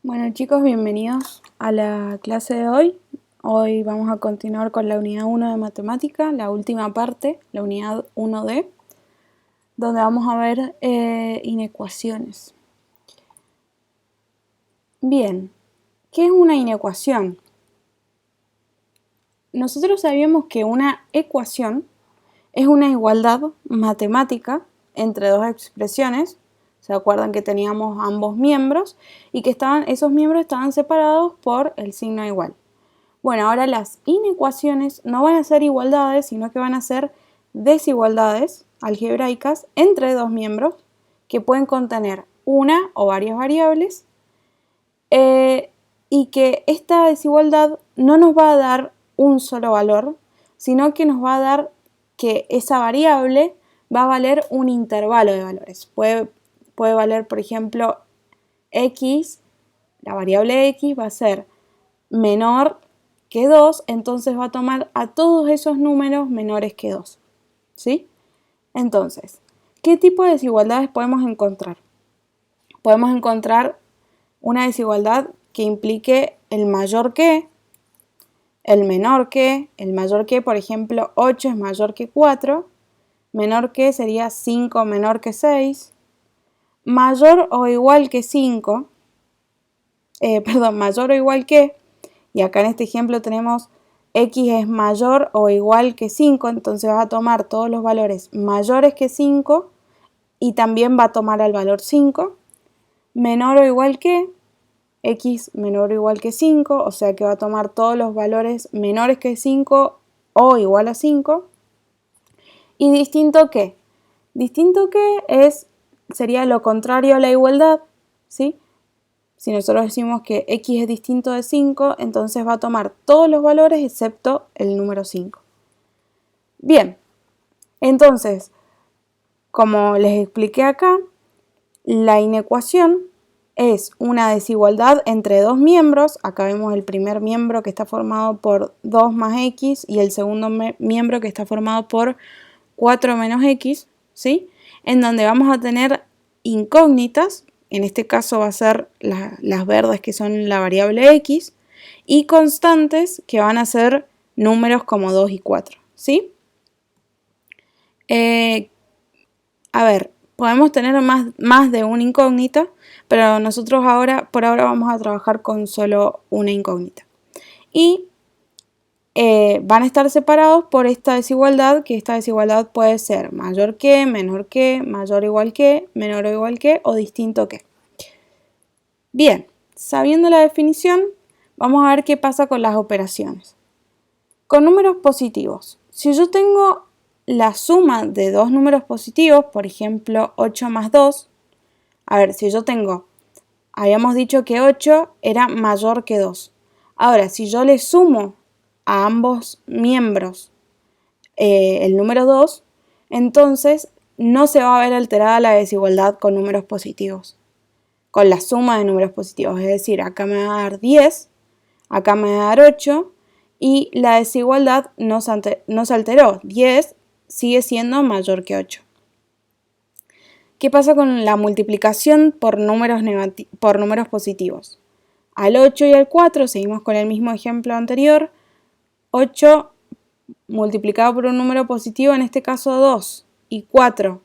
Bueno chicos, bienvenidos a la clase de hoy. Hoy vamos a continuar con la unidad 1 de matemática, la última parte, la unidad 1D, donde vamos a ver inecuaciones. Bien, ¿qué es una inecuación? Nosotros sabíamos que una ecuación es una igualdad matemática entre dos expresiones. ¿Se acuerdan que teníamos ambos miembros y que esos miembros estaban separados por el signo igual? Bueno, ahora las inecuaciones no van a ser igualdades, sino que van a ser desigualdades algebraicas entre dos miembros que pueden contener una o varias variables y que esta desigualdad no nos va a dar un solo valor, sino que nos va a dar que esa variable va a valer un intervalo de valores. Puede valer, por ejemplo, x, la variable x va a ser menor que 2, entonces va a tomar a todos esos números menores que 2. ¿Sí? Entonces, ¿qué tipo de desigualdades podemos encontrar? Podemos encontrar una desigualdad que implique el mayor que, el menor que, el mayor que, por ejemplo, 8 es mayor que 4, menor que sería 5 menor que 6, mayor o igual que 5, mayor o igual que, y acá en este ejemplo tenemos x es mayor o igual que 5, entonces vas a tomar todos los valores mayores que 5 y también va a tomar al valor 5, menor o igual que, x menor o igual que 5, o sea que va a tomar todos los valores menores que 5 o igual a 5, y distinto que. Distinto que sería lo contrario a la igualdad, ¿sí? Si nosotros decimos que x es distinto de 5, entonces va a tomar todos los valores excepto el número 5. Bien, entonces, como les expliqué acá, la inecuación es una desigualdad entre dos miembros. Acá vemos el primer miembro que está formado por 2 más x y el segundo miembro que está formado por 4 menos x, ¿sí? En donde vamos a tener incógnitas, en este caso va a ser las verdes que son la variable x, y constantes que van a ser números como 2 y 4, ¿sí? A ver, podemos tener más de una incógnita, pero nosotros por ahora vamos a trabajar con solo una incógnita. Y van a estar separados por esta desigualdad, que esta desigualdad puede ser mayor que, menor que, mayor o igual que, menor o igual que o distinto que. Bien, sabiendo la definición, vamos a ver qué pasa con las operaciones. Con números positivos, si yo tengo la suma de dos números positivos, por ejemplo 8 más 2, a ver, si yo habíamos dicho que 8 era mayor que 2. Ahora, si yo le sumo a ambos miembros el número 2, entonces no se va a ver alterada la desigualdad con números positivos, con la suma de números positivos. Es decir, acá me va a dar 10, acá me va a dar 8 y la desigualdad no se alteró. 10 sigue siendo mayor que 8. ¿Qué pasa con la multiplicación por números positivos? Al 8 y al 4 seguimos con el mismo ejemplo anterior. 8 multiplicado por un número positivo, en este caso 2, y 4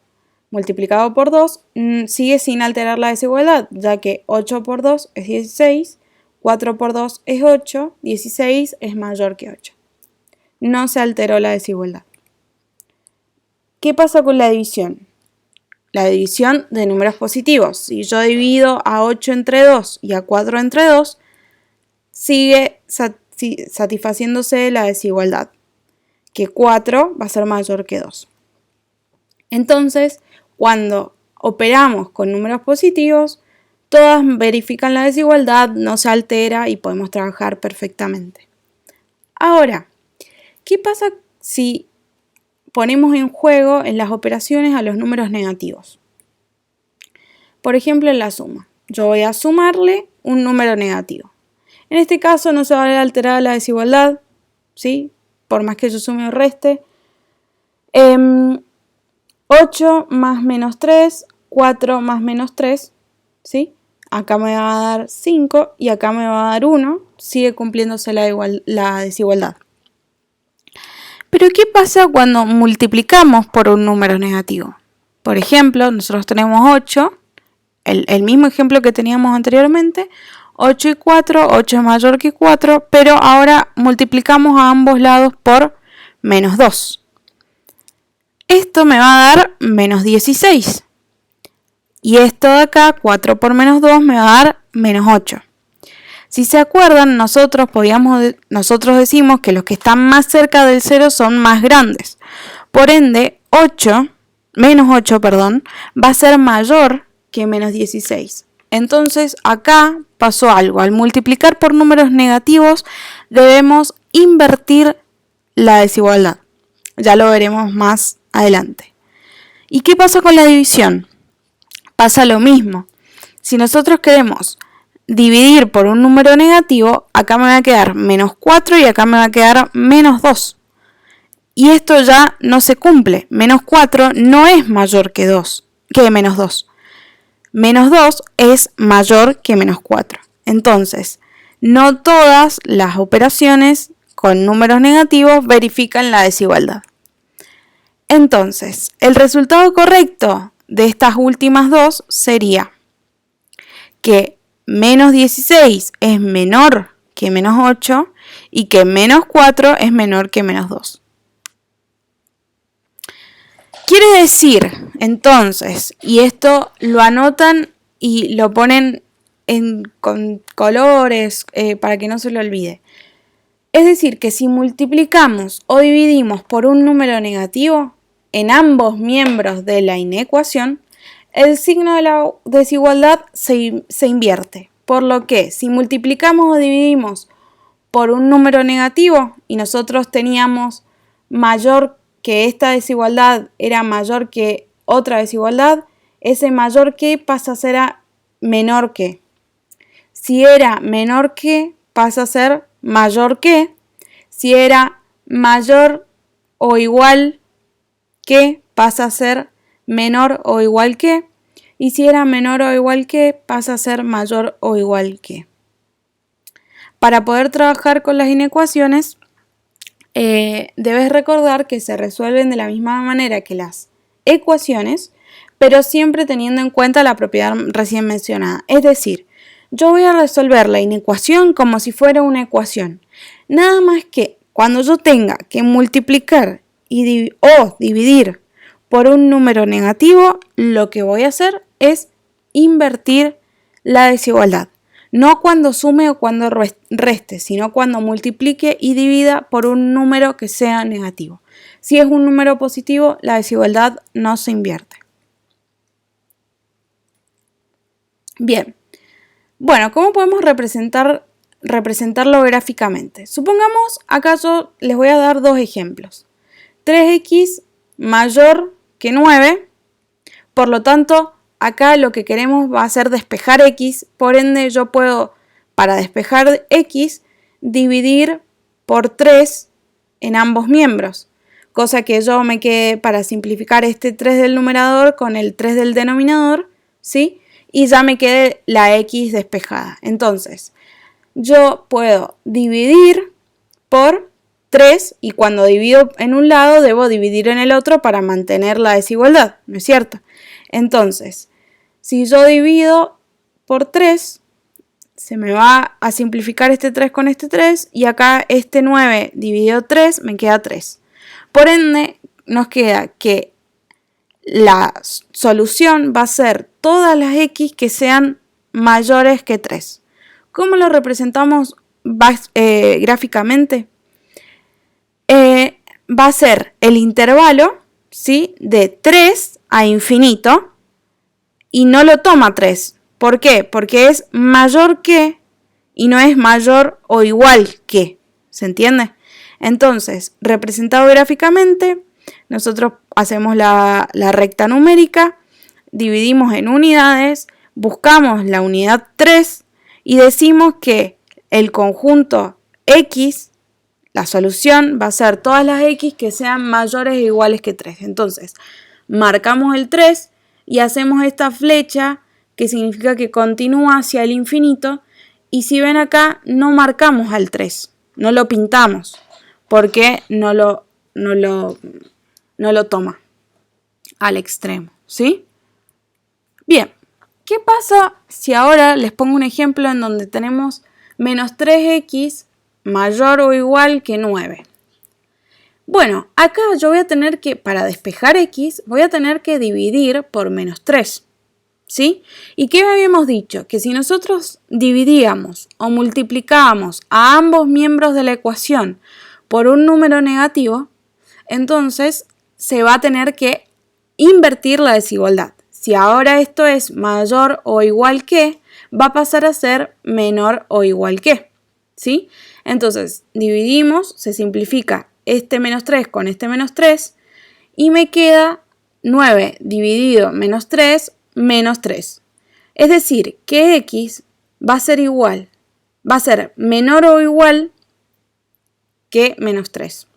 multiplicado por 2 sigue sin alterar la desigualdad, ya que 8 por 2 es 16, 4 por 2 es 8, 16 es mayor que 8. No se alteró la desigualdad. ¿Qué pasa con la división? La división de números positivos. Si yo divido a 8 entre 2 y a 4 entre 2, sigue satisfaciéndose la desigualdad, que 4 va a ser mayor que 2. Entonces, cuando operamos con números positivos, todas verifican la desigualdad, no se altera y podemos trabajar perfectamente. Ahora, ¿qué pasa si ponemos en juego en las operaciones a los números negativos? Por ejemplo, en la suma. Yo voy a sumarle un número negativo. En este caso no se va a ver alterada la desigualdad, ¿sí? Por más que yo sume o reste. 8 más menos 3, 4 más menos 3, ¿sí? acá me va a dar 5 y acá me va a dar 1, sigue cumpliéndose la desigualdad. Pero ¿qué pasa cuando multiplicamos por un número negativo? Por ejemplo, nosotros tenemos 8, el mismo ejemplo que teníamos anteriormente, 8 y 4, 8 es mayor que 4, pero ahora multiplicamos a ambos lados por menos 2. Esto me va a dar menos 16. Y esto de acá, 4 por menos 2, me va a dar menos 8. Si se acuerdan, nosotros decimos que los que están más cerca del 0 son más grandes. Por ende, menos 8, va a ser mayor que menos 16. Entonces, acá pasó algo. Al multiplicar por números negativos, debemos invertir la desigualdad. Ya lo veremos más adelante. ¿Y qué pasa con la división? Pasa lo mismo. Si nosotros queremos dividir por un número negativo, acá me va a quedar menos 4 y acá me va a quedar menos 2. Y esto ya no se cumple. Menos 4 no es mayor que menos 2. Menos 2 es mayor que menos 4. Entonces, no todas las operaciones con números negativos verifican la desigualdad. Entonces, el resultado correcto de estas últimas dos sería que menos 16 es menor que menos 8 y que menos 4 es menor que menos 2. Quiere decir, entonces, y esto lo anotan y lo ponen con colores para que no se lo olvide. Es decir, que si multiplicamos o dividimos por un número negativo en ambos miembros de la inecuación, el signo de la desigualdad se invierte. Por lo que si multiplicamos o dividimos por un número negativo y nosotros teníamos mayor que esta desigualdad era mayor que otra desigualdad, ese mayor que pasa a ser a menor que. Si era menor que, pasa a ser mayor que. Si era mayor o igual que, pasa a ser menor o igual que. Y si era menor o igual que, pasa a ser mayor o igual que. Para poder trabajar con las inecuaciones, debes recordar que se resuelven de la misma manera que las ecuaciones, pero siempre teniendo en cuenta la propiedad recién mencionada. Es decir, yo voy a resolver la inecuación como si fuera una ecuación. Nada más que cuando yo tenga que multiplicar o dividir por un número negativo, lo que voy a hacer es invertir la desigualdad. No cuando sume o cuando reste, sino cuando multiplique y divida por un número que sea negativo. Si es un número positivo, la desigualdad no se invierte. Bien. Bueno, ¿cómo podemos representarlo gráficamente? Supongamos, acá yo les voy a dar dos ejemplos. 3x mayor que 9, por lo tanto, acá lo que queremos va a ser despejar x, por ende yo puedo, para despejar x, dividir por 3 en ambos miembros, cosa que yo me quede para simplificar este 3 del numerador con el 3 del denominador, ¿sí? Y ya me quede la x despejada. Entonces, yo puedo dividir por 3 y cuando divido en un lado debo dividir en el otro para mantener la desigualdad, ¿no es cierto? Entonces, si yo divido por 3, se me va a simplificar este 3 con este 3 y acá este 9 dividido 3 me queda 3. Por ende, nos queda que la solución va a ser todas las x que sean mayores que 3. ¿Cómo lo representamos gráficamente? Va a ser el intervalo, ¿sí?, de 3 a infinito y no lo toma 3. ¿Por qué? Porque es mayor que y no es mayor o igual que. ¿Se entiende? Entonces, representado gráficamente, nosotros hacemos la recta numérica, dividimos en unidades, buscamos la unidad 3 y decimos que el conjunto x, la solución va a ser todas las x que sean mayores o iguales que 3. Entonces, marcamos el 3 y hacemos esta flecha que significa que continúa hacia el infinito. Y si ven acá, no marcamos al 3, no lo pintamos, porque no lo toma al extremo, ¿sí? Bien, ¿qué pasa si ahora les pongo un ejemplo en donde tenemos menos 3x mayor o igual que 9? Bueno, acá yo voy a tener que, para despejar x, voy a tener que dividir por menos 3, ¿sí? ¿Y qué habíamos dicho? Que si nosotros dividíamos o multiplicábamos a ambos miembros de la ecuación por un número negativo, entonces se va a tener que invertir la desigualdad. Si ahora esto es mayor o igual que, va a pasar a ser menor o igual que, ¿sí? Entonces dividimos, se simplifica este menos 3 con este menos 3 y me queda 9 dividido menos 3 menos 3. Es decir, que x va a ser igual, va a ser menor o igual que menos 3.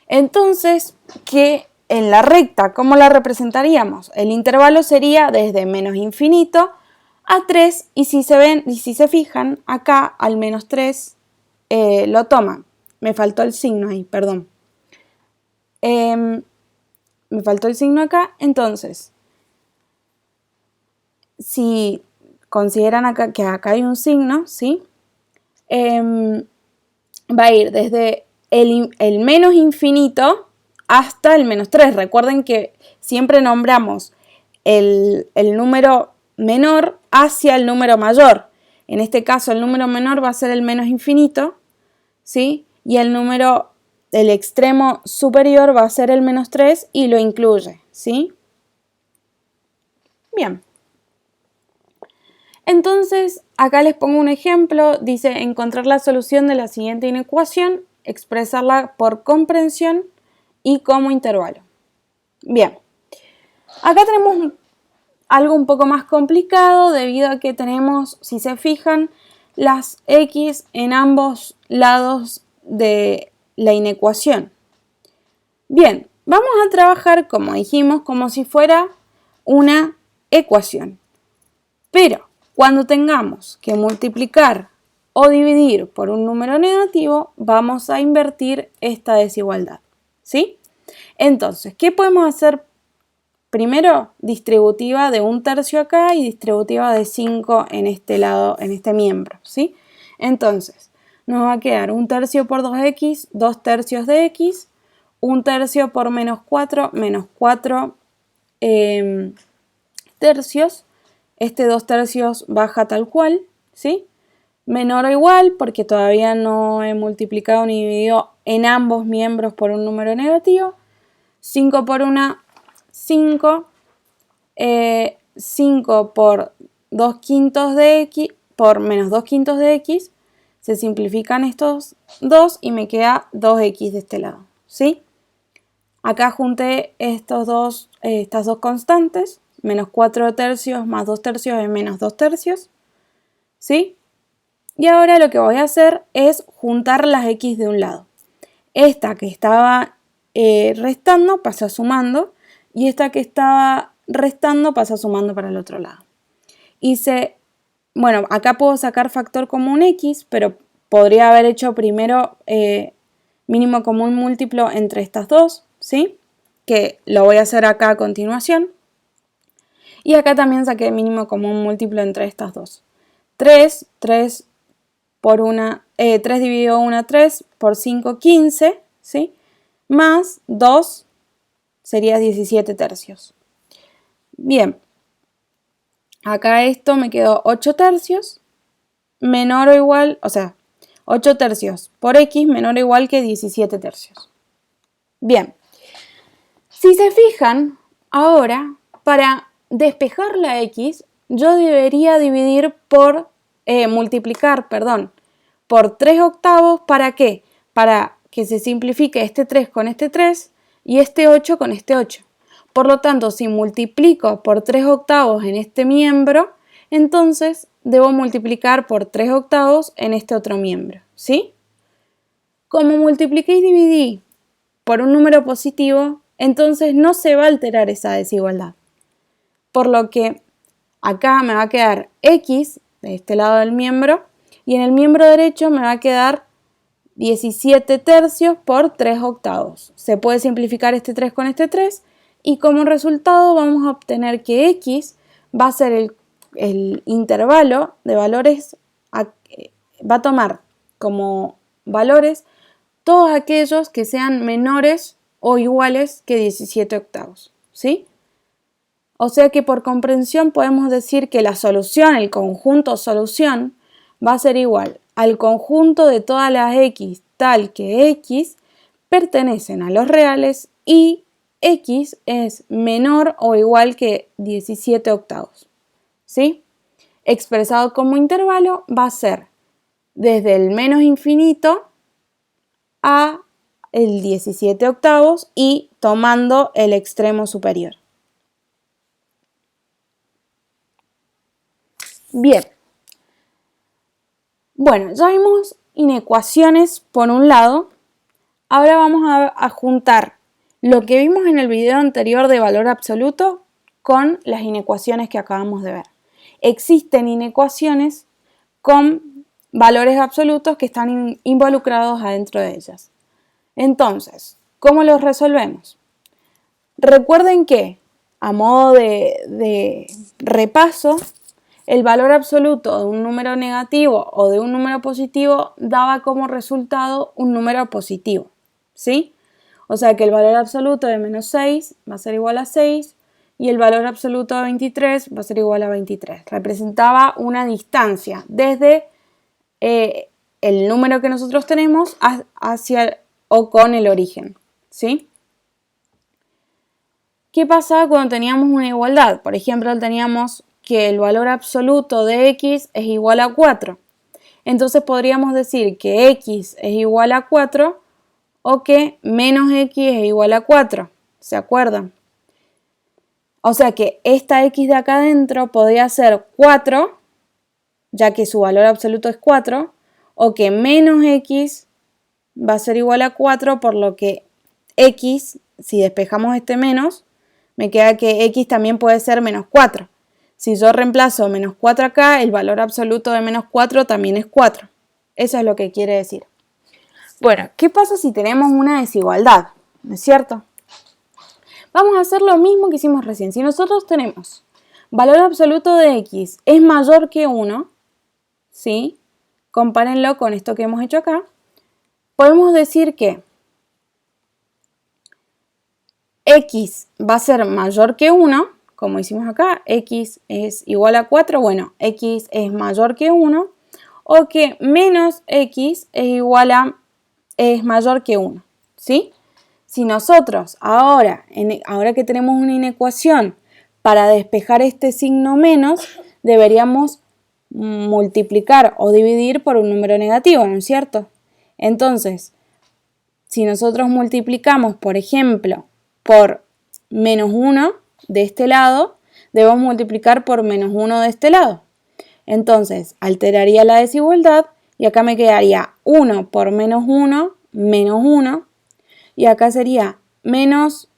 Entonces, ¿qué en la recta, ¿cómo la representaríamos? El intervalo sería desde menos infinito a 3 y si se fijan, acá al menos 3 lo toman. Me faltó el signo ahí, perdón. Me faltó el signo acá, entonces, si consideran acá que acá hay un signo, ¿sí? Va a ir desde el menos infinito hasta el menos 3. Recuerden que siempre nombramos el número menor hacia el número mayor. En este caso el número menor va a ser el menos infinito, ¿sí? Y el extremo superior va a ser el menos 3 y lo incluye, ¿sí? Bien. Entonces, acá les pongo un ejemplo. Dice, encontrar la solución de la siguiente inecuación, expresarla por comprensión y como intervalo. Bien. Acá tenemos algo un poco más complicado debido a que tenemos, si se fijan, las x en ambos lados de la inecuación. Bien, vamos a trabajar, como dijimos, como si fuera una ecuación. Pero cuando tengamos que multiplicar o dividir por un número negativo, vamos a invertir esta desigualdad, ¿sí? Entonces, ¿qué podemos hacer? Primero, distributiva de 1/3 acá y distributiva de 5 en este lado, en este miembro, ¿sí? Entonces, nos va a quedar 1/3 por 2x, 2/3 de x, 1/3 por menos 4 tercios. Este 2/3 baja tal cual, ¿sí? Menor o igual, porque todavía no he multiplicado ni dividido en ambos miembros por un número negativo. 5 por 1, 5. 5 por 2/5 de x, por menos 2/5 de x, se simplifican estos dos y me queda 2x de este lado, ¿sí? Acá junté estas dos constantes, menos 4/3 más 2/3 es menos 2/3, ¿sí? Y ahora lo que voy a hacer es juntar las x de un lado. Esta que estaba restando pasa sumando y esta que estaba restando pasa sumando para el otro lado. Bueno, acá puedo sacar factor común x, pero podría haber hecho primero mínimo común múltiplo entre estas dos, ¿sí? Que lo voy a hacer acá a continuación. Y acá también saqué mínimo común múltiplo entre estas dos. 3 por 3 dividido 1, 3, por 5, 15, ¿sí? Más 2 sería 17/3. Bien, acá esto me quedó 8/3 menor o igual, o sea, 8/3 por x menor o igual que 17/3. Bien, si se fijan, ahora para despejar la x, yo debería dividir multiplicar, por 3/8, ¿para qué? Para que se simplifique este 3 con este 3 y este 8 con este 8. Por lo tanto, si multiplico por 3/8 en este miembro, entonces debo multiplicar por 3/8 en este otro miembro, ¿sí? Como multipliqué y dividí por un número positivo, entonces no se va a alterar esa desigualdad. Por lo que acá me va a quedar x de este lado del miembro y en el miembro derecho me va a quedar 17 tercios por 3 octavos. Se puede simplificar este 3 con este 3 y como resultado vamos a obtener que x va a ser el intervalo de valores, va a tomar como valores todos aquellos que sean menores o iguales que 17 octavos, ¿sí? O sea que por comprensión podemos decir que la solución, el conjunto solución, va a ser igual al conjunto de todas las x tal que x pertenecen a los reales y x es menor o igual que 17 octavos, ¿sí? Expresado como intervalo va a ser desde el menos infinito a el 17 octavos y tomando el extremo superior. Bien. Bueno, ya vimos inecuaciones por un lado. Ahora vamos a juntar lo que vimos en el video anterior de valor absoluto con las inecuaciones que acabamos de ver. Existen inecuaciones con valores absolutos que están involucrados adentro de ellas. Entonces, ¿cómo los resolvemos? Recuerden que, a modo de repaso, el valor absoluto de un número negativo o de un número positivo daba como resultado un número positivo, ¿sí? O sea que el valor absoluto de menos 6 va a ser igual a 6 y el valor absoluto de 23 va a ser igual a 23. Representaba una distancia desde el número que nosotros tenemos hacia o con el origen, ¿sí? ¿Qué pasaba cuando teníamos una igualdad? Por ejemplo, teníamos que el valor absoluto de x es igual a 4. Entonces podríamos decir que x es igual a 4 o que menos x es igual a 4. ¿Se acuerdan? O sea que esta x de acá adentro podría ser 4, ya que su valor absoluto es 4, o que menos x va a ser igual a 4, por lo que x, si despejamos este menos, me queda que x también puede ser menos 4. Si yo reemplazo menos 4 acá, el valor absoluto de menos 4 también es 4. Eso es lo que quiere decir. Bueno, ¿qué pasa si tenemos una desigualdad? ¿No es cierto? Vamos a hacer lo mismo que hicimos recién. Si nosotros tenemos valor absoluto de x es mayor que 1, ¿sí? Compárenlo con esto que hemos hecho acá. Podemos decir que x va a ser mayor que 1, como hicimos acá, x es igual a 4, bueno, x es mayor que 1, o que menos x es mayor que 1, ¿sí? Si nosotros ahora que tenemos una inecuación, para despejar este signo menos, deberíamos multiplicar o dividir por un número negativo, ¿no es cierto? Entonces, si nosotros multiplicamos, por ejemplo, por menos 1 de este lado, debemos multiplicar por menos 1 de este lado. Entonces, alteraría la desigualdad y acá me quedaría 1 por menos 1, menos 1. Y acá sería menos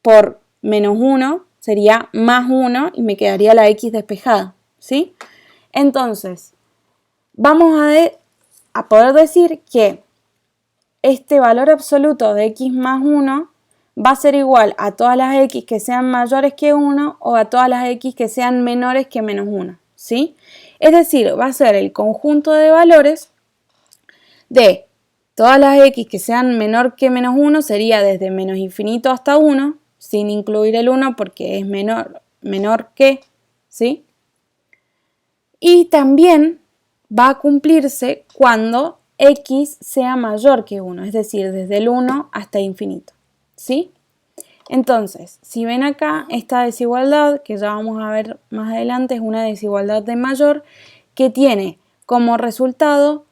por menos 1, sería más 1 y me quedaría la x despejada, ¿sí? Entonces, vamos a poder decir que este valor absoluto de x más 1 va a ser igual a todas las x que sean mayores que 1 o a todas las x que sean menores que menos 1, ¿sí? Es decir, va a ser el conjunto de valores de todas las x que sean menor que menos 1, sería desde menos infinito hasta 1, sin incluir el 1 porque es menor que, ¿sí? Y también va a cumplirse cuando x sea mayor que 1, es decir, desde el 1 hasta infinito, ¿sí? Entonces, si ven acá, esta desigualdad, que ya vamos a ver más adelante, es una desigualdad de mayor que tiene como resultado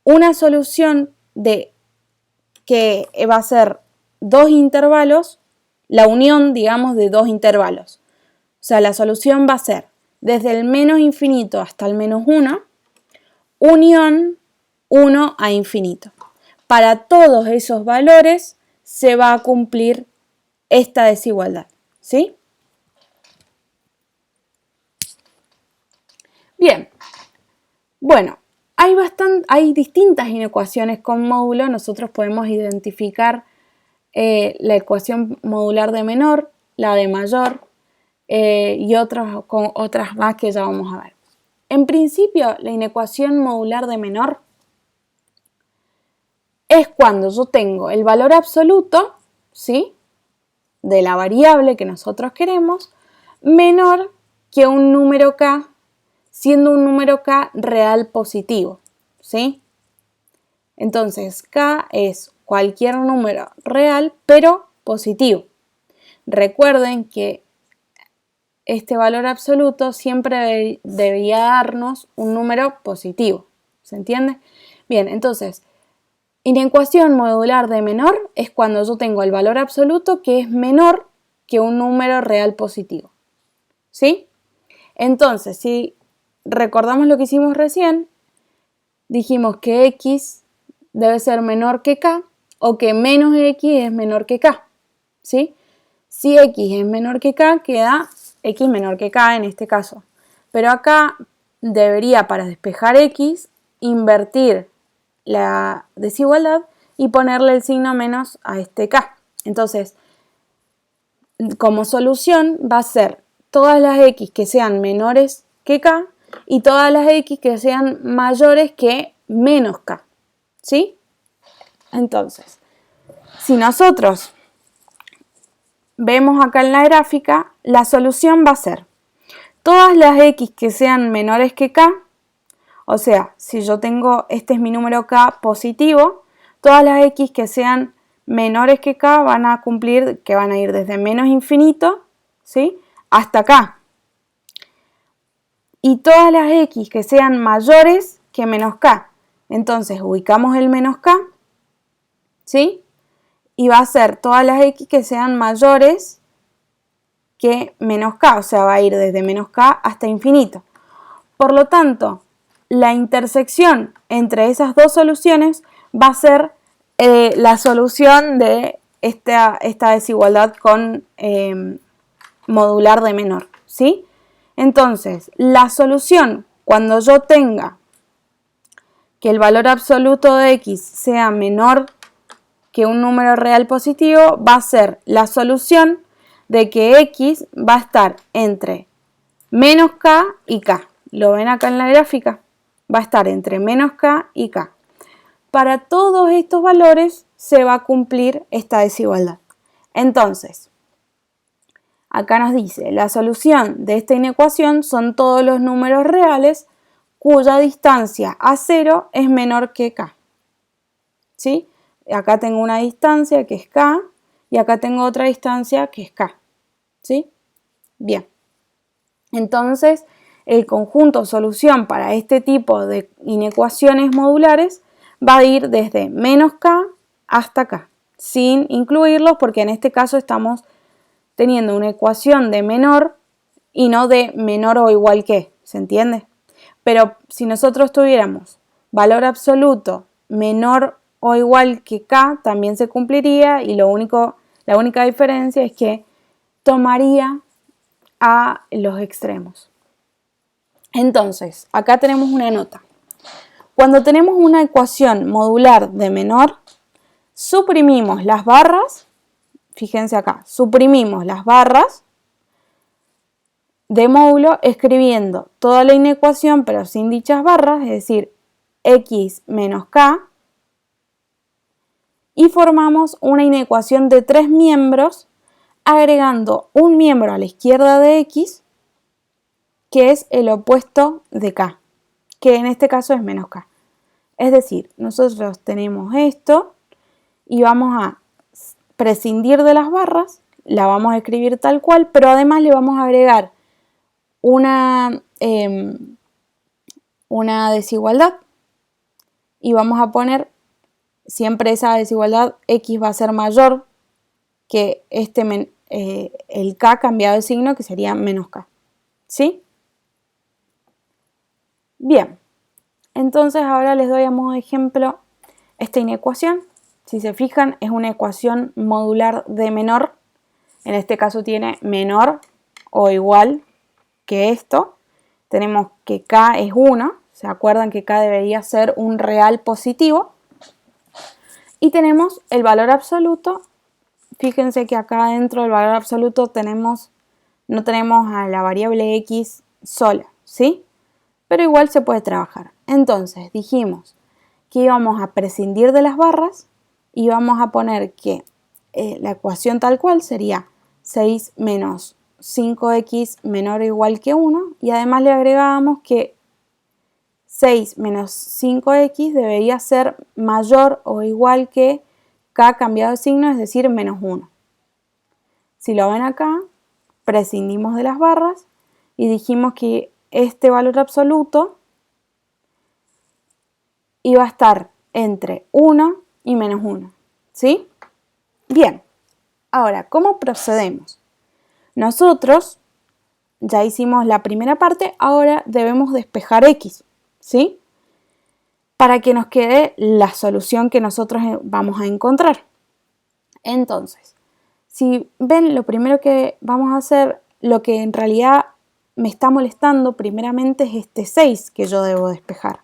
una solución que va a ser dos intervalos, la unión, digamos, de dos intervalos. O sea, la solución va a ser desde el menos infinito hasta el menos 1, unión 1 a infinito. Para todos esos valores se va a cumplir esta desigualdad, ¿sí? Bien, bueno, hay distintas inecuaciones con módulo. Nosotros podemos identificar la ecuación modular de menor, la de mayor y otras más que ya vamos a ver. En principio, la inecuación modular de menor es cuando yo tengo el valor absoluto, ¿sí?, de la variable que nosotros queremos, menor que un número k, siendo un número k real positivo, ¿sí? Entonces, k es cualquier número real, pero positivo. Recuerden que este valor absoluto siempre debería darnos un número positivo, ¿se entiende? Bien, entonces, inecuación modular de menor es cuando yo tengo el valor absoluto que es menor que un número real positivo, ¿sí? Entonces, si recordamos lo que hicimos recién, dijimos que x debe ser menor que k o que menos x es menor que k, ¿sí? Si x es menor que k, queda x menor que k en este caso. Pero acá debería, para despejar x, invertir la desigualdad y ponerle el signo menos a este k. Entonces, como solución va a ser todas las x que sean menores que k y todas las x que sean mayores que menos k, ¿sí? Entonces, si nosotros vemos acá en la gráfica, la solución va a ser todas las x que sean menores que k, o sea, si yo tengo, este es mi número k positivo, todas las x que sean menores que k van a cumplir, que van a ir desde menos infinito, ¿sí?, hasta k. Y todas las x que sean mayores que menos k. Entonces ubicamos el menos k, ¿sí?, y va a ser todas las x que sean mayores que menos k, o sea, va a ir desde menos k hasta infinito. Por lo tanto, la intersección entre esas dos soluciones va a ser la solución de esta desigualdad con modular de menor, ¿sí? Entonces, la solución cuando yo tenga que el valor absoluto de x sea menor que un número real positivo va a ser la solución de que x va a estar entre menos k y k. ¿Lo ven acá en la gráfica? Va a estar entre menos k y k. Para todos estos valores se va a cumplir esta desigualdad. Entonces, acá nos dice, la solución de esta inecuación son todos los números reales cuya distancia a 0 es menor que k, ¿sí? Acá tengo una distancia que es k y acá tengo otra distancia que es k, ¿sí? Bien. Entonces, el conjunto solución para este tipo de inecuaciones modulares va a ir desde menos k hasta k, sin incluirlos porque en este caso estamos teniendo una ecuación de menor y no de menor o igual que, ¿se entiende? Pero si nosotros tuviéramos valor absoluto menor o igual que k, también se cumpliría y la única diferencia es que tomaría a los extremos. Entonces, acá tenemos una nota. Cuando tenemos una ecuación modular de menor, suprimimos las barras, fíjense acá, suprimimos las barras de módulo escribiendo toda la inecuación pero sin dichas barras, es decir, x menos k, y formamos una inecuación de 3 miembros agregando un miembro a la izquierda de x que es el opuesto de k, que en este caso es menos k. Es decir, nosotros tenemos esto y vamos a prescindir de las barras, la vamos a escribir tal cual, pero además le vamos a agregar una desigualdad y vamos a poner siempre esa desigualdad, x va a ser mayor que el k cambiado de signo, que sería menos k, ¿sí? Bien, entonces ahora les doy a modo de ejemplo esta inecuación. Si se fijan, es una ecuación modular de menor. En este caso tiene menor o igual que esto. tenemos que k es 1, ¿se acuerdan que k debería ser un real positivo? Y tenemos el valor absoluto. Fíjense que acá dentro del valor absoluto no tenemos a la variable x sola, ¿sí? Pero igual se puede trabajar. Entonces dijimos que íbamos a prescindir de las barras y vamos a poner que la ecuación tal cual sería 6 menos 5x menor o igual que 1, y además le agregábamos que 6 menos 5x debería ser mayor o igual que k cambiado de signo, es decir, menos 1. Si lo ven acá, prescindimos de las barras y dijimos que este valor absoluto iba a estar entre 1 y menos 1, ¿sí? Bien, ahora, ¿cómo procedemos? Nosotros ya hicimos la primera parte, ahora debemos despejar x, ¿sí? Para que nos quede la solución que nosotros vamos a encontrar. Entonces, si ven, lo primero que vamos a hacer, lo que en realidad me está molestando primeramente es este 6 que yo debo despejar.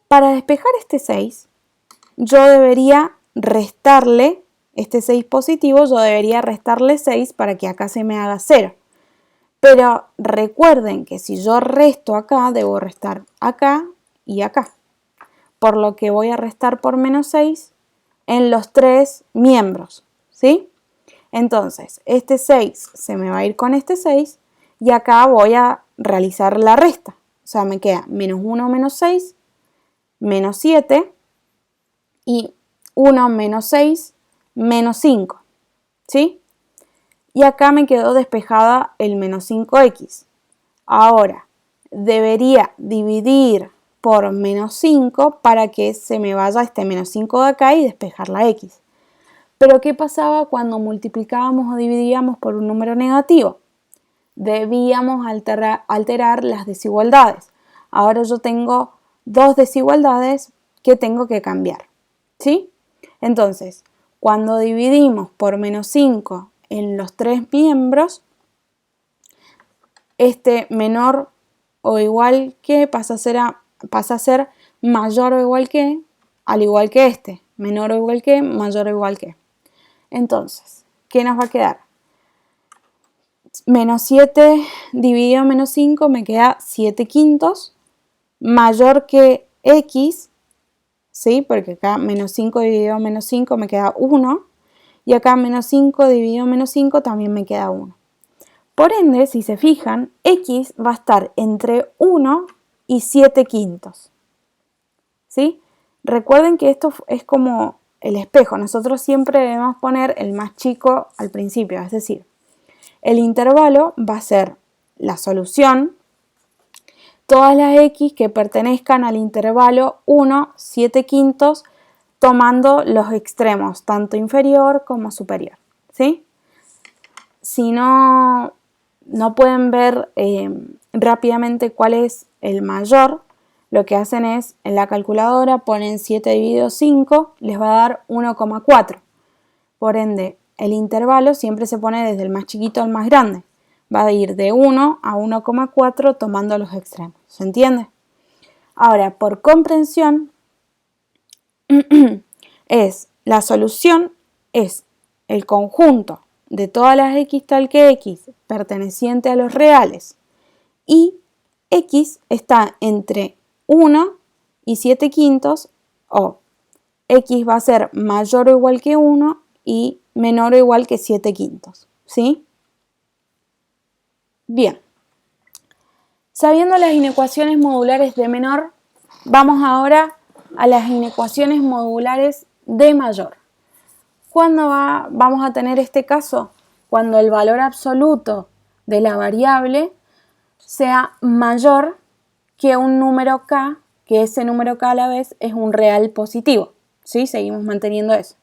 Para despejar este 6, yo debería restarle, este 6 positivo, yo debería restarle 6 para que acá se me haga 0. Pero recuerden que si yo resto acá, debo restar acá y acá. Por lo que voy a restar por menos 6 en los tres miembros, ¿sí? Entonces, este 6 se me va a ir con este 6 y acá voy a realizar la resta. O sea, me queda menos 1 menos 6, menos 7 y 1 menos 6, menos 5, ¿sí? Y acá me quedó despejada el menos 5x. Ahora, debería dividir por menos 5 para que se me vaya este menos 5 de acá y despejar la x. Pero ¿qué pasaba cuando multiplicábamos o dividíamos por un número negativo? Debíamos alterar las desigualdades. Ahora yo tengo dos desigualdades que tengo que cambiar, ¿sí? Entonces, cuando dividimos por menos 5 en los tres miembros, este menor o igual que pasa a ser mayor o igual que, al igual que este, menor o igual que, mayor o igual que. Entonces, ¿qué nos va a quedar? Menos 7 dividido en menos 5 me queda 7 quintos, mayor que x, ¿sí? Porque acá menos 5 dividido en menos 5 me queda 1, y acá menos 5 dividido en menos 5 también me queda 1. Por ende, si se fijan, x va a estar entre 1 y 7 quintos, ¿sí? Recuerden que esto es como el espejo. Nosotros siempre debemos poner el más chico al principio, es decir, el intervalo va a ser la solución, todas las x que pertenezcan al intervalo 1, 7 quintos, tomando los extremos, tanto inferior como superior, ¿sí? Si no pueden ver rápidamente cuál es el mayor, lo que hacen es, en la calculadora ponen 7 dividido 5, les va a dar 1,4. Por ende, el intervalo siempre se pone desde el más chiquito al más grande. Va a ir de 1 a 1,4 tomando los extremos. ¿Se entiende? Ahora, por comprensión, la solución es el conjunto de todas las x tal que x perteneciente a los reales y x está entre 1 y 7 quintos, o x va a ser mayor o igual que 1 y menor o igual que 7 quintos, ¿sí? Bien, sabiendo las inecuaciones modulares de menor, vamos ahora a las inecuaciones modulares de mayor. ¿Cuándo vamos a tener este caso? Cuando el valor absoluto de la variable sea mayor que un número k, que ese número k a la vez es un real positivo, ¿sí? Seguimos manteniendo eso.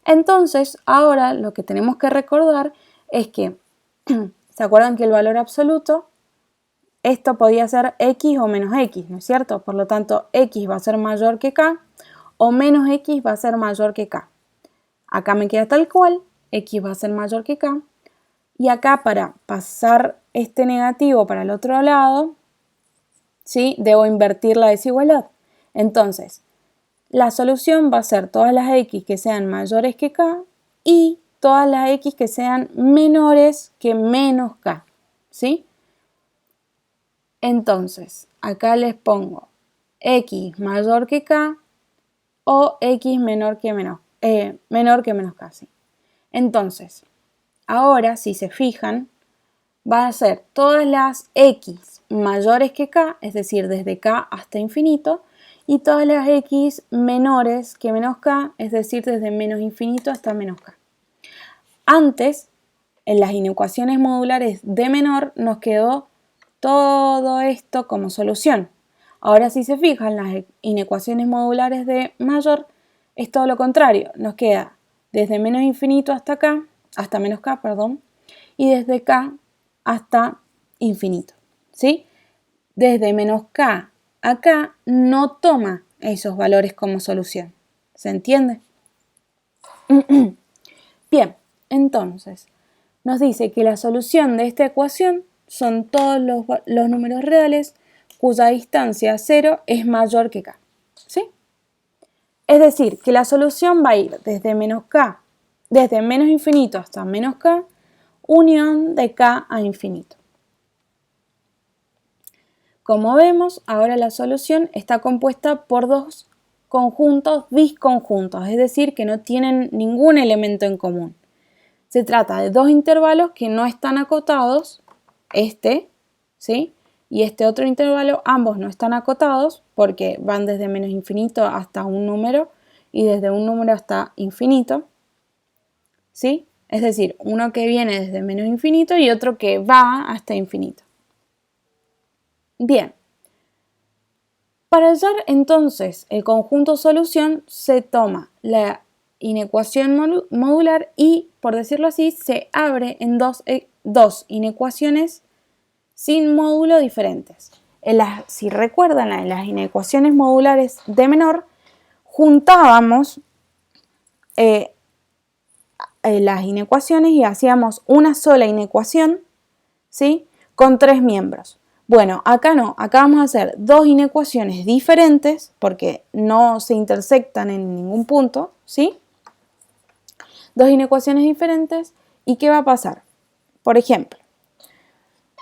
Entonces, ahora lo que tenemos que recordar es que, ¿se acuerdan que el valor absoluto, esto podía ser x o menos x, ¿no es cierto? Por lo tanto, x va a ser mayor que k o menos x va a ser mayor que k. Acá me queda tal cual, x va a ser mayor que k. Y acá, para pasar este negativo para el otro lado, ¿sí? Debo invertir la desigualdad. Entonces, la solución va a ser todas las x que sean mayores que k y todas las x que sean menores que menos k, ¿sí? Entonces, acá les pongo x mayor que k o x menor que menos k, ¿sí? Entonces, ahora, si se fijan, va a ser todas las x mayores que k, es decir, desde k hasta infinito, y todas las x menores que menos k, es decir, desde menos infinito hasta menos k. Antes, en las inecuaciones modulares de menor, nos quedó todo esto como solución. Ahora, si se fijan, las inecuaciones modulares de mayor es todo lo contrario. Nos queda desde menos infinito hasta k, hasta menos k, perdón, y desde k hasta infinito, ¿sí? Desde menos k a k no toma esos valores como solución. ¿Se entiende? Bien, entonces, nos dice que la solución de esta ecuación son todos los números reales cuya distancia 0 es mayor que k, ¿sí? Es decir, que la solución va a ir desde menos k, desde menos infinito hasta menos k, unión de k a infinito. Como vemos, ahora la solución está compuesta por dos conjuntos disconjuntos, es decir, que no tienen ningún elemento en común. Se trata de dos intervalos que no están acotados, ¿sí? Y este otro intervalo, ambos no están acotados porque van desde menos infinito hasta un número y desde un número hasta infinito, ¿sí? Es decir, uno que viene desde menos infinito y otro que va hasta infinito. Bien, para hallar entonces el conjunto solución se toma la inecuación modular y, por decirlo así, se abre en dos inecuaciones sin módulo diferentes. Si recuerdan, en las inecuaciones modulares de menor, juntábamos las inecuaciones y hacíamos una sola inecuación, ¿sí? Con tres miembros. Bueno, acá no, acá vamos a hacer dos inecuaciones diferentes porque no se intersectan en ningún punto, ¿sí? Dos inecuaciones diferentes. ¿Y qué va a pasar? Por ejemplo,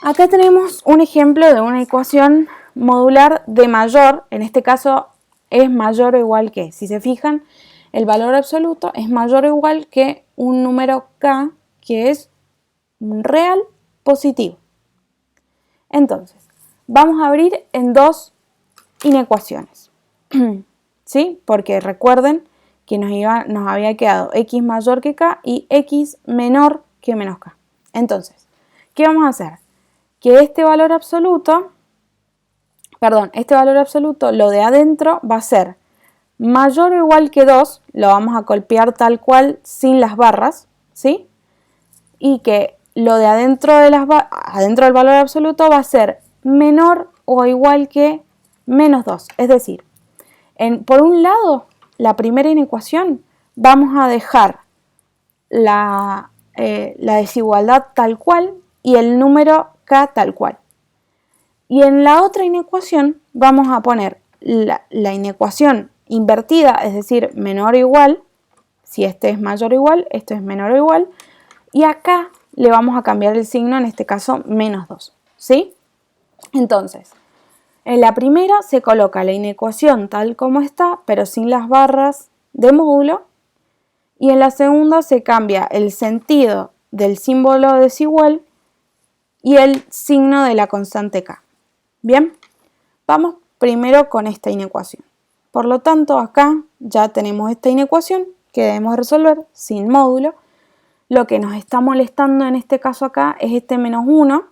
acá tenemos un ejemplo de una ecuación modular de mayor, en este caso es mayor o igual que, si se fijan, el valor absoluto es mayor o igual que un número k que es un real positivo. Entonces, vamos a abrir en dos inecuaciones, ¿sí? Porque recuerden que nos había quedado x mayor que k y x menor que menos k. Entonces, ¿qué vamos a hacer? Que este valor absoluto, lo de adentro va a ser mayor o igual que 2, lo vamos a copiar tal cual sin las barras, ¿sí? Y que lo de adentro del valor absoluto va a ser menor o igual que menos 2. Es decir, por un lado, la primera inecuación, vamos a dejar la desigualdad tal cual y el número k tal cual. Y en la otra inecuación vamos a poner la inecuación invertida, es decir, menor o igual. Si este es mayor o igual, esto es menor o igual. Y acá le vamos a cambiar el signo, en este caso menos 2, ¿sí? Entonces, en la primera se coloca la inecuación tal como está, pero sin las barras de módulo. Y en la segunda se cambia el sentido del símbolo desigual y el signo de la constante k. Bien, vamos primero con esta inecuación. Por lo tanto, acá ya tenemos esta inecuación que debemos resolver sin módulo. Lo que nos está molestando en este caso acá es este menos 1,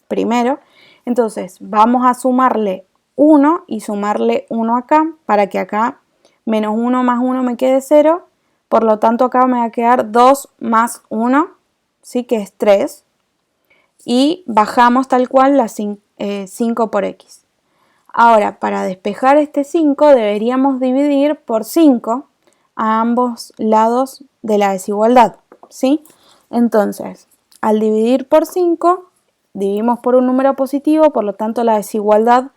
primero. Entonces, vamos a sumarle 1 y sumarle 1 acá, para que acá menos 1 más 1 me quede 0. Por lo tanto, acá me va a quedar 2 más 1, ¿sí? Que es 3. Y bajamos tal cual la 5 por x. Ahora, para despejar este 5, deberíamos dividir por 5 a ambos lados de la desigualdad, ¿sí? Entonces, al dividir por 5, dividimos por un número positivo, por lo tanto la desigualdad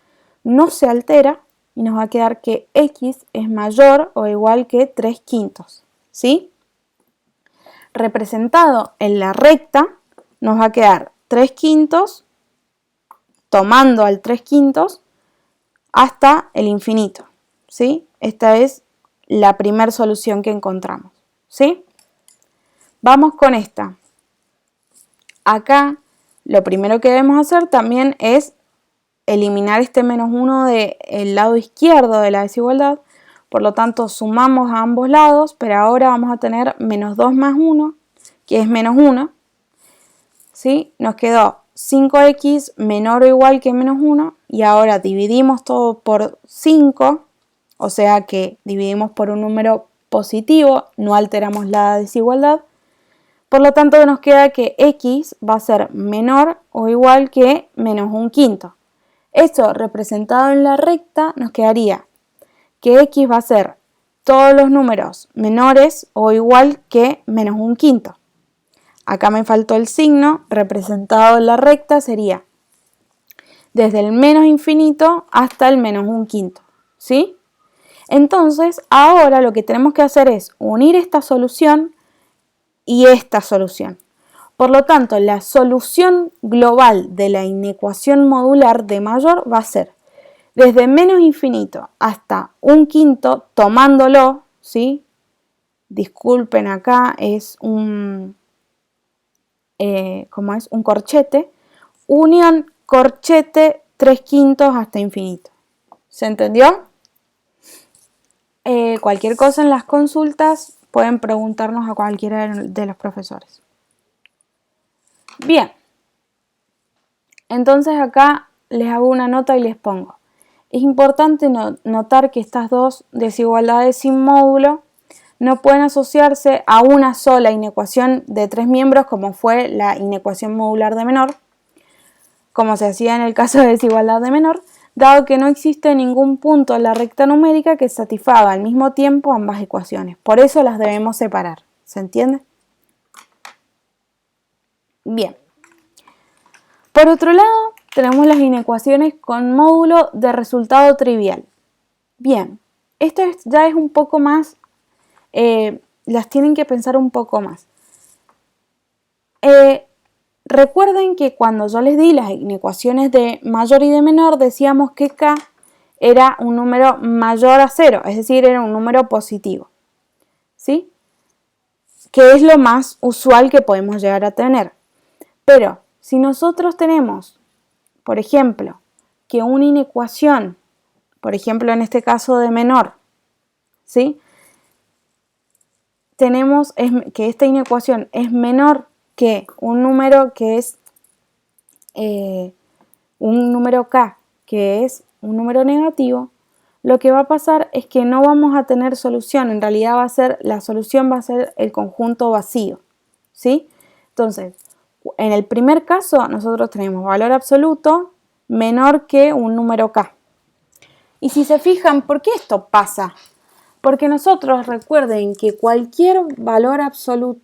no se altera y nos va a quedar que x es mayor o igual que 3/5, ¿sí? Representado en la recta nos va a quedar 3/5 tomando al 3/5 hasta el infinito, ¿sí? Esta es la primera solución que encontramos, ¿sí? Vamos con esta. Acá lo primero que debemos hacer también es eliminar este -1 del lado izquierdo de la desigualdad. Por lo tanto, sumamos a ambos lados, pero ahora vamos a tener -2 más 1, que es -1. ¿Sí? Nos quedó 5x menor o igual que -1 y ahora dividimos todo por 5, o sea que dividimos por un número positivo, no alteramos la desigualdad. Por lo tanto nos queda que x va a ser menor o igual que -1/5. Esto representado en la recta nos quedaría que x va a ser todos los números menores o igual que -1/5. Acá me faltó el signo, representado en la recta sería desde el menos infinito hasta el -1/5, ¿sí? Entonces, ahora lo que tenemos que hacer es unir esta solución y esta solución. Por lo tanto, la solución global de la inecuación modular de mayor va a ser desde menos infinito hasta 1/5, tomándolo, ¿sí? Disculpen, acá es un corchete, unión corchete 3/5 hasta infinito. ¿Se entendió? Cualquier cosa en las consultas pueden preguntarnos a cualquiera de los profesores. Bien, entonces acá les hago una nota y les pongo. Es importante notar que estas dos desigualdades sin módulo no pueden asociarse a una sola inecuación de 3 miembros como fue la inecuación modular de menor, como se hacía en el caso de desigualdad de menor, dado que no existe ningún punto en la recta numérica que satisfaga al mismo tiempo ambas ecuaciones. Por eso las debemos separar. ¿Se entiende? Bien. Por otro lado, tenemos las inecuaciones con módulo de resultado trivial. Bien, esto ya es un poco más, las tienen que pensar un poco más. Recuerden que cuando yo les di las inecuaciones de mayor y de menor, decíamos que k era un número mayor a 0, es decir, era un número positivo, ¿sí? Que es lo más usual que podemos llegar a tener. Pero si nosotros tenemos, por ejemplo, que una inecuación, por ejemplo en este caso de menor, ¿sí? Tenemos que esta inecuación es menor que un número que es un número k, que es un número negativo, lo que va a pasar es que no vamos a tener solución, en realidad la solución va a ser el conjunto vacío, ¿sí? Entonces, en el primer caso nosotros tenemos valor absoluto menor que un número k. Y si se fijan, ¿por qué esto pasa? Porque nosotros recuerden que cualquier valor absoluto,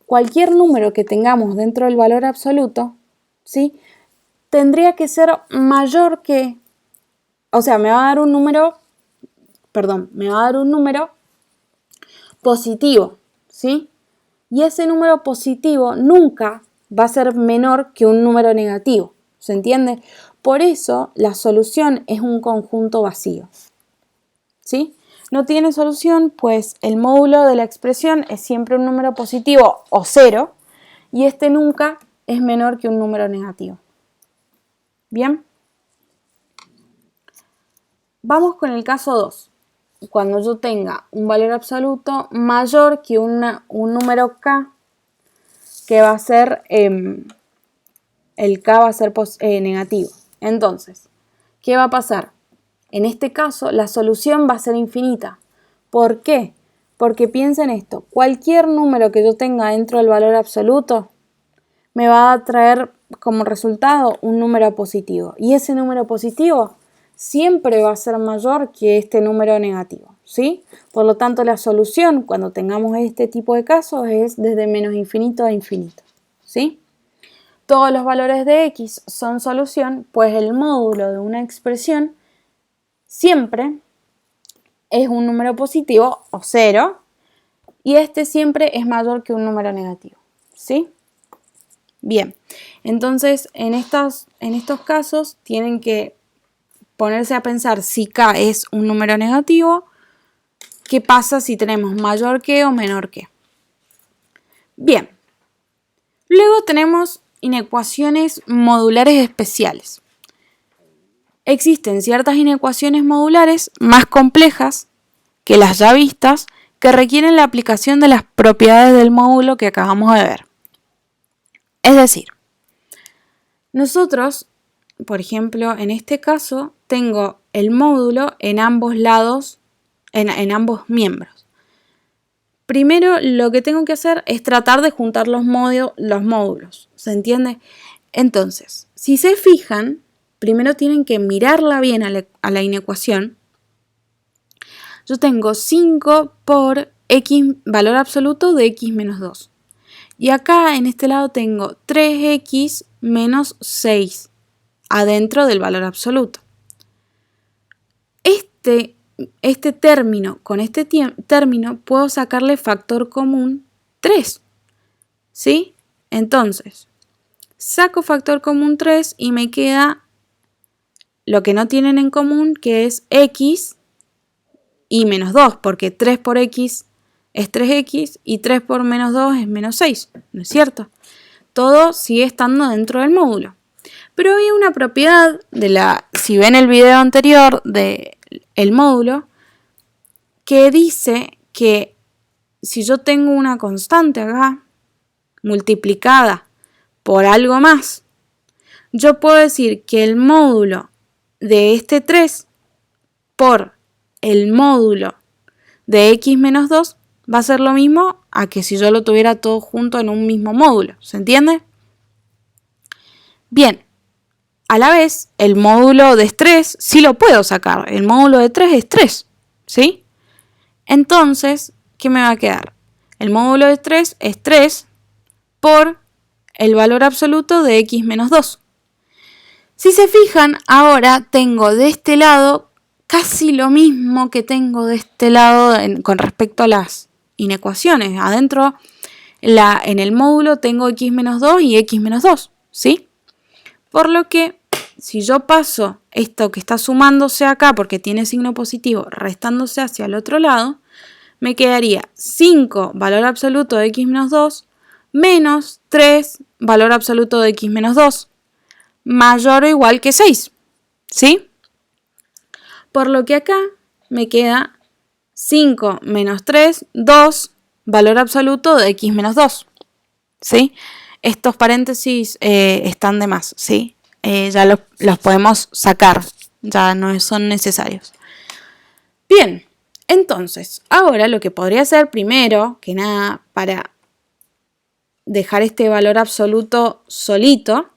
cualquier número que tengamos dentro del valor absoluto, ¿sí? Tendría que ser mayor que, o sea, me va a dar un número positivo, ¿sí? Y ese número positivo nunca va a ser menor que un número negativo, ¿se entiende? Por eso la solución es un conjunto vacío, ¿sí? No tiene solución, pues el módulo de la expresión es siempre un número positivo o 0 y este nunca es menor que un número negativo. ¿Bien? Vamos con el caso 2. Cuando yo tenga un valor absoluto mayor que un número k, que va a ser, el k va a ser negativo. Entonces, ¿qué va a pasar? En este caso, la solución va a ser infinita. ¿Por qué? Porque piensa en esto, cualquier número que yo tenga dentro del valor absoluto me va a traer como resultado un número positivo. Y ese número positivo siempre va a ser mayor que este número negativo, ¿sí? Por lo tanto, la solución cuando tengamos este tipo de casos es desde menos infinito a infinito, ¿sí? todos los valores de x son solución, pues el módulo de una expresión siempre es un número positivo o 0 y este siempre es mayor que un número negativo, ¿sí? Bien, entonces en estos casos tienen que ponerse a pensar si k es un número negativo, ¿qué pasa si tenemos mayor que o menor que? Bien, luego tenemos inecuaciones modulares especiales. Existen ciertas inecuaciones modulares más complejas que las ya vistas que requieren la aplicación de las propiedades del módulo que acabamos de ver. Es decir, nosotros, por ejemplo, en este caso, tengo el módulo en ambos lados, en ambos miembros. Primero, lo que tengo que hacer es tratar de juntar los módulos, ¿se entiende? Entonces, si se fijan, primero tienen que mirarla bien a la inecuación. Yo tengo 5 por x, valor absoluto de x menos 2. Y acá en este lado tengo 3x menos 6 adentro del valor absoluto. Este término, con este término puedo sacarle factor común 3. ¿Sí? Entonces, saco factor común 3 y me queda lo que no tienen en común, que es x y menos 2, porque 3 por x es 3x y 3 por menos 2 es menos 6, ¿no es cierto? Todo sigue estando dentro del módulo. Pero hay una propiedad si ven el video anterior del módulo, que dice que si yo tengo una constante acá, multiplicada por algo más, yo puedo decir que el módulo de este 3 por el módulo de x menos 2 va a ser lo mismo a que si yo lo tuviera todo junto en un mismo módulo, ¿se entiende? Bien, a la vez el módulo de 3 sí lo puedo sacar, el módulo de 3 es 3, ¿sí? Entonces, ¿qué me va a quedar? El módulo de 3 es 3 por el valor absoluto de x menos 2. Si se fijan, ahora tengo de este lado casi lo mismo que tengo de este lado con respecto a las inecuaciones. Adentro, en el módulo tengo x menos 2 y x menos 2, ¿sí? Por lo que, si yo paso esto que está sumándose acá porque tiene signo positivo, restándose hacia el otro lado, me quedaría 5 valor absoluto de x menos 2 menos 3 valor absoluto de x menos 2 mayor o igual que 6, ¿sí? Por lo que acá me queda 5 menos 3, 2, valor absoluto de x menos 2, ¿sí? Estos paréntesis están de más, ¿sí? Ya los podemos sacar, ya no son necesarios. Bien, entonces, ahora lo que podría hacer primero que nada para dejar este valor absoluto solito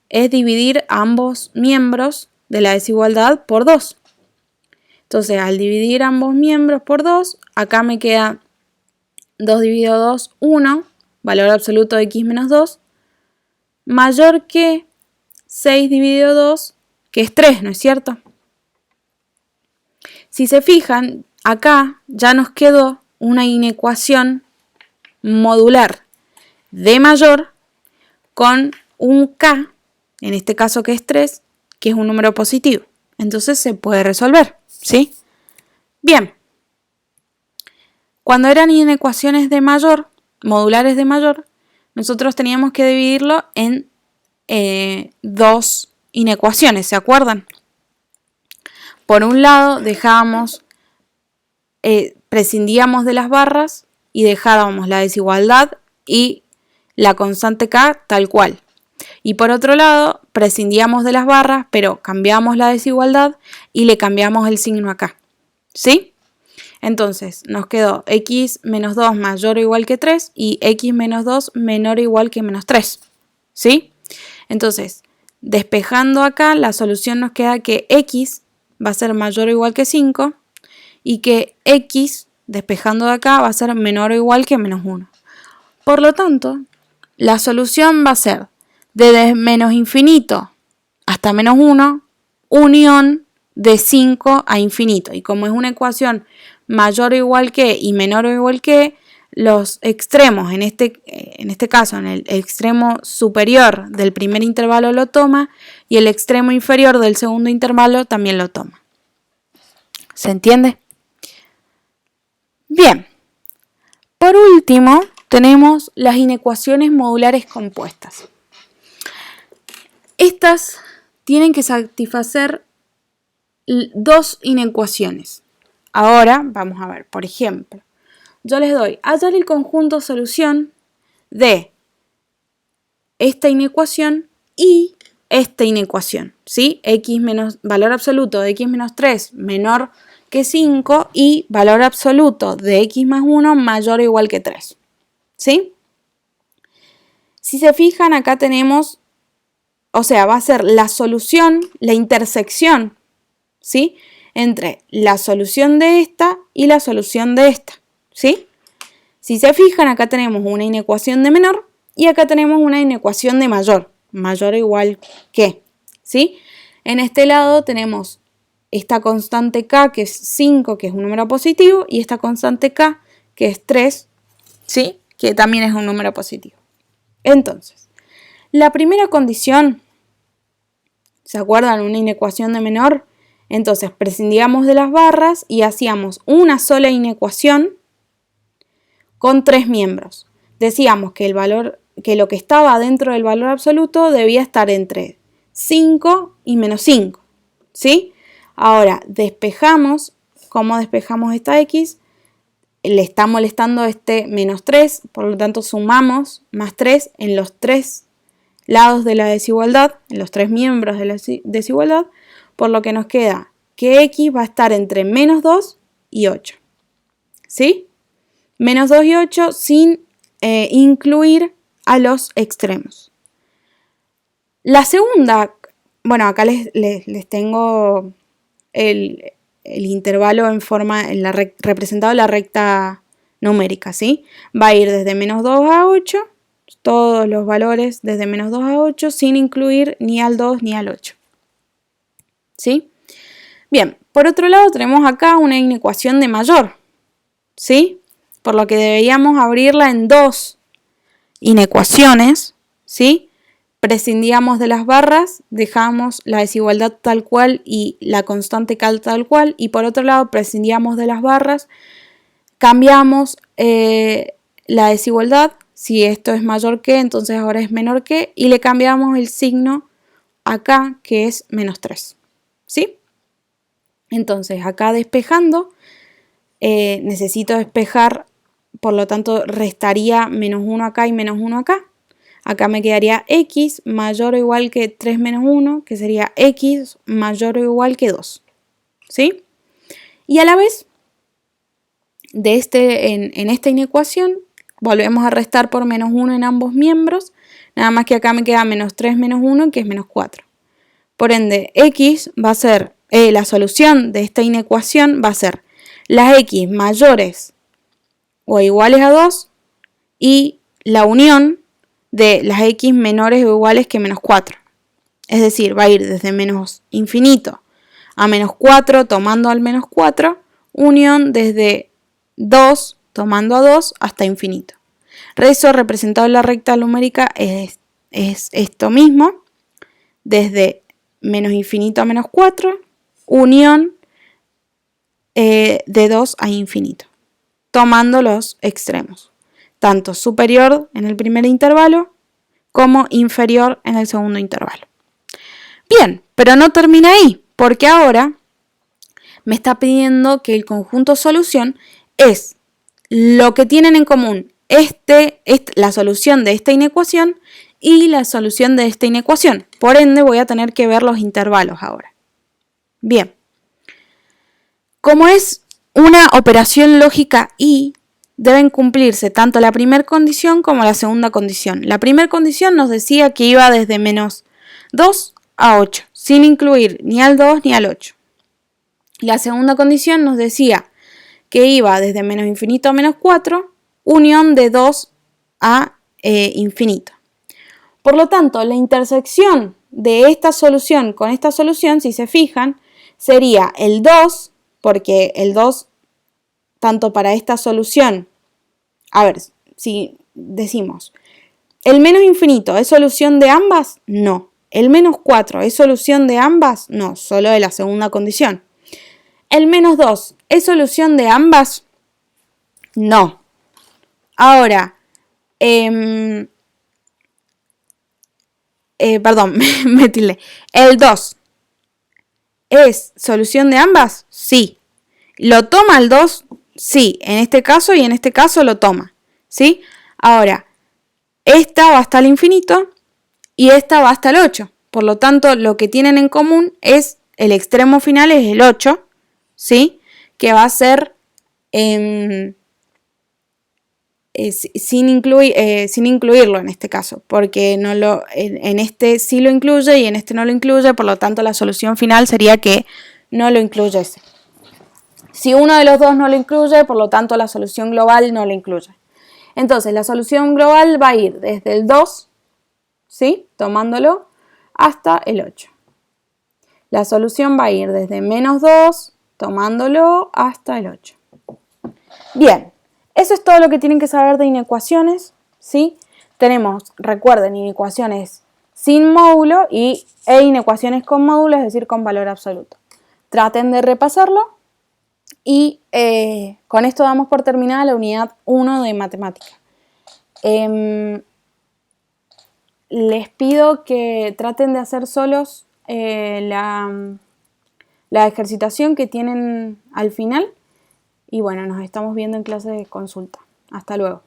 es dividir ambos miembros de la desigualdad por 2. Entonces, al dividir ambos miembros por 2, acá me queda 2 dividido 2, 1, valor absoluto de x menos 2, mayor que 6 dividido 2, que es 3, ¿no es cierto? Si se fijan, acá ya nos quedó una inecuación modular de mayor con un k, en este caso que es 3, que es un número positivo. Entonces se puede resolver, ¿sí? Bien. Cuando eran inecuaciones de mayor, modulares de mayor, nosotros teníamos que dividirlo en dos inecuaciones, ¿se acuerdan? Por un lado prescindíamos de las barras y dejábamos la desigualdad y la constante k tal cual. Y por otro lado, prescindíamos de las barras, pero cambiamos la desigualdad y le cambiamos el signo acá, ¿sí? Entonces, nos quedó x menos 2 mayor o igual que 3 y x menos 2 menor o igual que menos 3, ¿sí? Entonces, despejando acá, la solución nos queda que x va a ser mayor o igual que 5 y que x, despejando de acá, va a ser menor o igual que menos 1. Por lo tanto, la solución va a ser desde menos infinito hasta menos 1, unión de 5 a infinito. Y como es una ecuación mayor o igual que y menor o igual que, los extremos, en este caso, en el extremo superior del primer intervalo lo toma y el extremo inferior del segundo intervalo también lo toma. ¿Se entiende? Bien. Por último, tenemos las inecuaciones modulares compuestas. Estas tienen que satisfacer dos inecuaciones. Ahora vamos a ver, por ejemplo, yo les doy hallar el conjunto solución de esta inecuación y esta inecuación, ¿sí? X menos valor absoluto de x menos 3 menor que 5 y valor absoluto de x más 1 mayor o igual que 3, ¿sí? Si se fijan, acá tenemos, o sea, va a ser la solución, la intersección, ¿sí? Entre la solución de esta y la solución de esta, ¿sí? Si se fijan, acá tenemos una inecuación de menor y acá tenemos una inecuación de mayor, mayor o igual que, ¿sí? En este lado tenemos esta constante k, que es 5, que es un número positivo, y esta constante k, que es 3, ¿sí? Que también es un número positivo. Entonces, la primera condición, ¿se acuerdan? Una inecuación de menor. Entonces, prescindíamos de las barras y hacíamos una sola inecuación con 3 miembros. Decíamos que lo que estaba dentro del valor absoluto debía estar entre 5 y menos 5, ¿sí? Ahora, despejamos. ¿Cómo despejamos esta x? Le está molestando este menos 3, por lo tanto sumamos más 3 en los 3 lados de la desigualdad, en los 3 miembros de la desigualdad, por lo que nos queda que x va a estar entre menos 2 y 8, ¿sí? Menos 2 y 8 sin incluir a los extremos. La segunda, bueno, acá les tengo el intervalo representado en la recta numérica, ¿sí? Va a ir desde menos 2 a 8, todos los valores desde menos 2 a 8, sin incluir ni al 2 ni al 8, ¿sí? Bien, por otro lado tenemos acá una inecuación de mayor, ¿sí? Por lo que deberíamos abrirla en dos inecuaciones, ¿sí? Prescindíamos de las barras, dejamos la desigualdad tal cual y la constante k tal cual, y por otro lado prescindíamos de las barras, cambiamos la desigualdad, si esto es mayor que, entonces ahora es menor que, y le cambiamos el signo acá, que es menos 3, ¿sí? Entonces acá despejando, necesito despejar, por lo tanto restaría menos 1 acá y menos 1 acá. Acá me quedaría x mayor o igual que 3 menos 1, que sería x mayor o igual que 2, ¿sí? Y a la vez, en esta inecuación, volvemos a restar por menos 1 en ambos miembros, nada más que acá me queda menos 3 menos 1, que es menos 4. Por ende, x va a ser, la solución de esta inecuación va a ser las x mayores o iguales a 2 y la unión de las x menores o iguales que menos 4. Es decir, va a ir desde menos infinito a menos 4 tomando al menos 4, unión desde 2 tomando a 2 hasta infinito. Eso representado en la recta numérica es esto mismo, desde menos infinito a menos 4, unión de 2 a infinito, tomando los extremos, tanto superior en el primer intervalo como inferior en el segundo intervalo. Bien, pero no termina ahí, porque ahora me está pidiendo que el conjunto solución es lo que tienen en común la solución de esta inecuación y la solución de esta inecuación. Por ende, voy a tener que ver los intervalos ahora. Bien, como es una operación lógica y deben cumplirse tanto la primera condición como la segunda condición. La primera condición nos decía que iba desde menos 2 a 8, sin incluir ni al 2 ni al 8. La segunda condición nos decía que iba desde menos infinito a menos 4, unión de 2 a infinito. Por lo tanto, la intersección de esta solución con esta solución, si se fijan, sería el 2, porque el 2, tanto para esta solución, a ver, si decimos, ¿el menos infinito es solución de ambas? No. ¿El menos 4 es solución de ambas? No, solo de la segunda condición. ¿El menos 2 es solución de ambas? No. Ahora, perdón, me tilde. ¿El 2 es solución de ambas? Sí. ¿Lo toma el 2? Sí. En este caso y en este caso lo toma. ¿Sí? Ahora, esta va hasta el infinito y esta va hasta el 8. Por lo tanto, lo que tienen en común es el extremo final es el 8, ¿sí? Que va a ser sin incluirlo en este caso, porque en este sí lo incluye y en este no lo incluye, por lo tanto la solución final sería que no lo incluyese. Si uno de los dos no lo incluye, por lo tanto la solución global no lo incluye. Entonces la solución global va a ir desde el 2, ¿sí? Tomándolo, hasta el 8. La solución va a ir desde menos 2, tomándolo, hasta el 8. Bien, eso es todo lo que tienen que saber de inecuaciones, ¿sí? Tenemos, recuerden, inecuaciones sin módulo e inecuaciones con módulo, es decir, con valor absoluto. Traten de repasarlo y con esto damos por terminada la unidad 1 de matemática. Les pido que traten de hacer solos la ejercitación que tienen al final. Y bueno, nos estamos viendo en clase de consulta. Hasta luego.